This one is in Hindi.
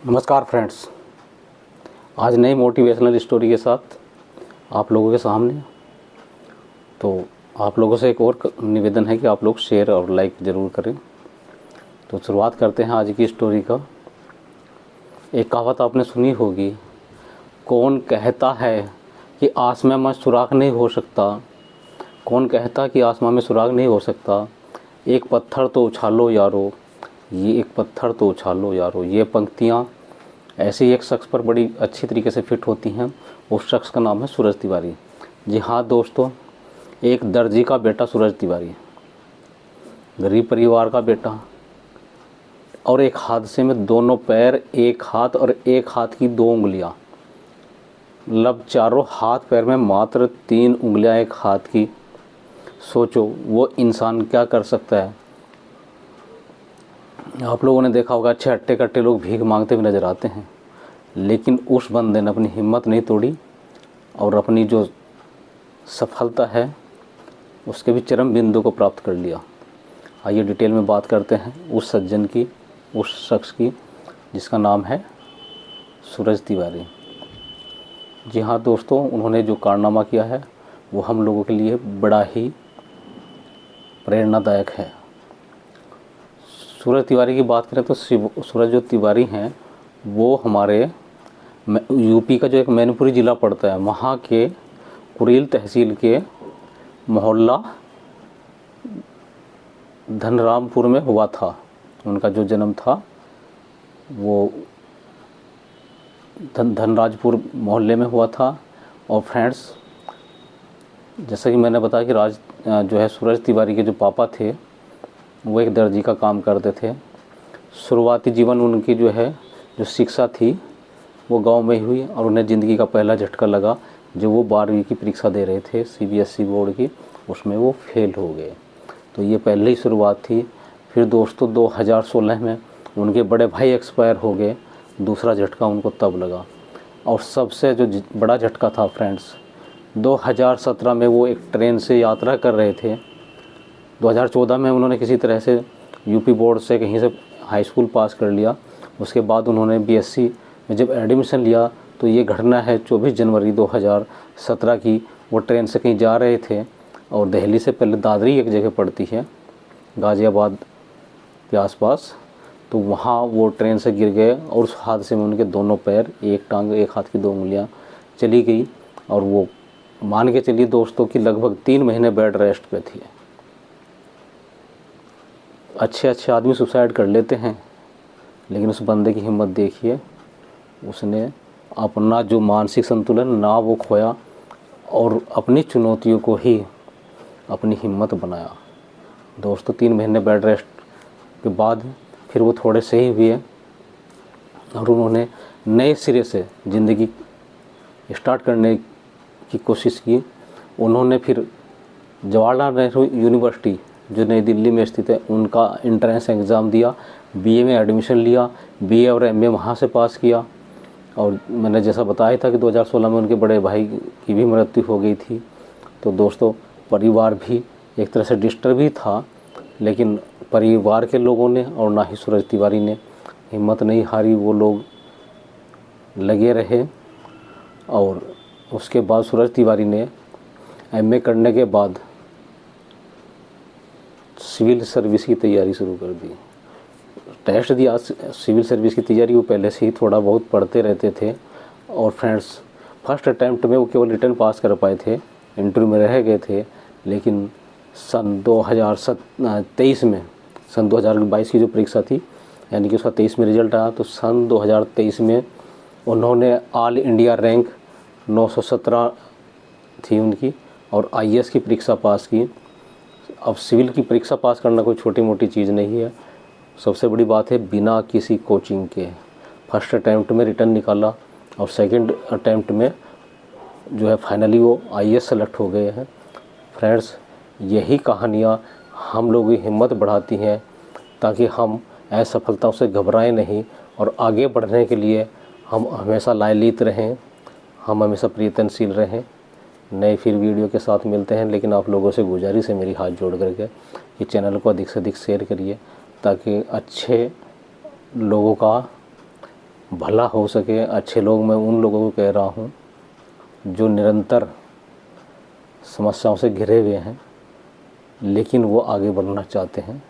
नमस्कार फ्रेंड्स, आज नई मोटिवेशनल स्टोरी के साथ आप लोगों के सामने। तो आप लोगों से एक और निवेदन है कि आप लोग शेयर और लाइक ज़रूर करें। तो शुरुआत करते हैं आज की स्टोरी का। एक कहावत आपने सुनी होगी, कौन कहता है कि आसमां में सुराख नहीं हो सकता, कौन कहता कि आसमां में सुराख नहीं हो सकता, एक पत्थर तो उछालो यारो, ये एक पत्थर तो उछालो यारो। ये पंक्तियाँ ऐसे ही एक शख्स पर बड़ी अच्छी तरीके से फिट होती हैं। उस शख्स का नाम है सूरज तिवारी। जी हाँ दोस्तों, एक दर्जी का बेटा सूरज तिवारी, गरीब परिवार का बेटा, और एक हादसे में दोनों पैर, एक हाथ और एक हाथ की 2 उंगलियां, मतलब चारों हाथ पैर में मात्र 3 उंगलियां एक हाथ की। सोचो वो इंसान क्या कर सकता है। आप लोगों ने देखा होगा, अच्छे हट्टे कट्टे लोग भीख मांगते हुए नज़र आते हैं, लेकिन उस बंदे ने अपनी हिम्मत नहीं तोड़ी और अपनी जो सफलता है उसके भी चरम बिंदु को प्राप्त कर लिया। आइए डिटेल में बात करते हैं उस सज्जन की, उस शख्स की जिसका नाम है सूरज तिवारी। जी हाँ दोस्तों, उन्होंने जो कारनामा किया है वो हम लोगों के लिए बड़ा ही प्रेरणादायक है। सूरज तिवारी की बात करें तो सूरज जो तिवारी हैं वो हमारे यूपी का जो एक मैनपुरी ज़िला पड़ता है, वहाँ के कुरील तहसील के मोहल्ला धनरामपुर में हुआ था। उनका जो जन्म था वो धनराजपुर मोहल्ले में हुआ था। और फ्रेंड्स, जैसा कि मैंने बताया कि जो है सूरज तिवारी के जो पापा थे वो एक दर्जी का काम करते थे। शुरुआती जीवन उनकी जो शिक्षा थी वो गांव में ही हुई और उन्हें ज़िंदगी का पहला झटका लगा जब वो 12वीं की परीक्षा दे रहे थे सीबीएसई बोर्ड की, उसमें वो फेल हो गए। तो ये पहले ही शुरुआत थी। फिर दोस्तों 2016 में उनके बड़े भाई एक्सपायर हो गए, दूसरा झटका उनको तब लगा। और सबसे जो बड़ा झटका था फ्रेंड्स, 2017 में वो एक ट्रेन से यात्रा कर रहे थे। 2014 में उन्होंने किसी तरह से यूपी बोर्ड से कहीं से हाई स्कूल पास कर लिया। उसके बाद उन्होंने बीएससी में जब एडमिशन लिया तो ये घटना है 24 जनवरी 2017 की। वो ट्रेन से कहीं जा रहे थे और दिल्ली से पहले दादरी एक जगह पड़ती है गाज़ियाबाद के आसपास, तो वहाँ वो ट्रेन से गिर गए और उस हादसे में उनके दोनों पैर, एक टांग, एक हाथ की 2 उंगलियाँ चली गई। और वो मान के चलिए दोस्तों कि लगभग 3 महीने बेड रेस्ट पे थी। अच्छे आदमी सुसाइड कर लेते हैं, लेकिन उस बंदे की हिम्मत देखिए, उसने अपना जो मानसिक संतुलन ना वो खोया और अपनी चुनौतियों को ही अपनी हिम्मत बनाया। दोस्तों 3 महीने बेड रेस्ट के बाद फिर वो थोड़े सही हुए और उन्होंने नए सिरे से ज़िंदगी स्टार्ट करने की कोशिश की। उन्होंने फिर जवाहरलाल नेहरू यूनिवर्सिटी जो नई दिल्ली में स्थित है उनका एंट्रेंस एग्ज़ाम दिया, बीए में एडमिशन लिया, बीए और एमए वहाँ से पास किया। और मैंने जैसा बताया था कि 2016 में उनके बड़े भाई की भी मृत्यु हो गई थी। तो दोस्तों परिवार भी एक तरह से डिस्टर्ब ही था, लेकिन परिवार के लोगों ने और ना ही सूरज तिवारी ने हिम्मत नहीं हारी, वो लोग लगे रहे। और उसके बाद सूरज तिवारी ने एमए करने के बाद सिविल सर्विस की तैयारी शुरू कर दी। टेस्ट दिया सिविल सर्विस की तैयारी, वो पहले से ही थोड़ा बहुत पढ़ते रहते थे। और फ्रेंड्स, फर्स्ट अटैम्प्ट में वो केवल रिटर्न पास कर पाए थे, इंटरव्यू में रह गए थे। लेकिन सन 2023 में, सन 2022 की जो परीक्षा थी, यानी कि उसका 23 में रिजल्ट आया, तो सन 2023 में उन्होंने ऑल इंडिया रैंक 917 थी उनकी और आईएएस की परीक्षा पास की। अब सिविल की परीक्षा पास करना कोई छोटी मोटी चीज़ नहीं है। सबसे बड़ी बात है बिना किसी कोचिंग के फर्स्ट अटैम्प्ट में रिटर्न निकाला और सेकंड अटैम्प्ट में जो है फाइनली वो आईएएस सेलेक्ट हो गए हैं। फ्रेंड्स, यही कहानियाँ हम लोगों की हिम्मत बढ़ाती हैं ताकि हम असफलताओं से घबराएं नहीं और आगे बढ़ने के लिए हम हमेशा लायलीत रहें, हम हमेशा प्रयत्नशील रहें। नए फिर वीडियो के साथ मिलते हैं, लेकिन आप लोगों से गुजारिश है मेरी हाथ जोड़ करके कि चैनल को अधिक से अधिक शेयर करिए ताकि अच्छे लोगों का भला हो सके, अच्छे लोग, मैं उन लोगों को कह रहा हूँ जो निरंतर समस्याओं से घिरे हुए हैं लेकिन वो आगे बढ़ना चाहते हैं।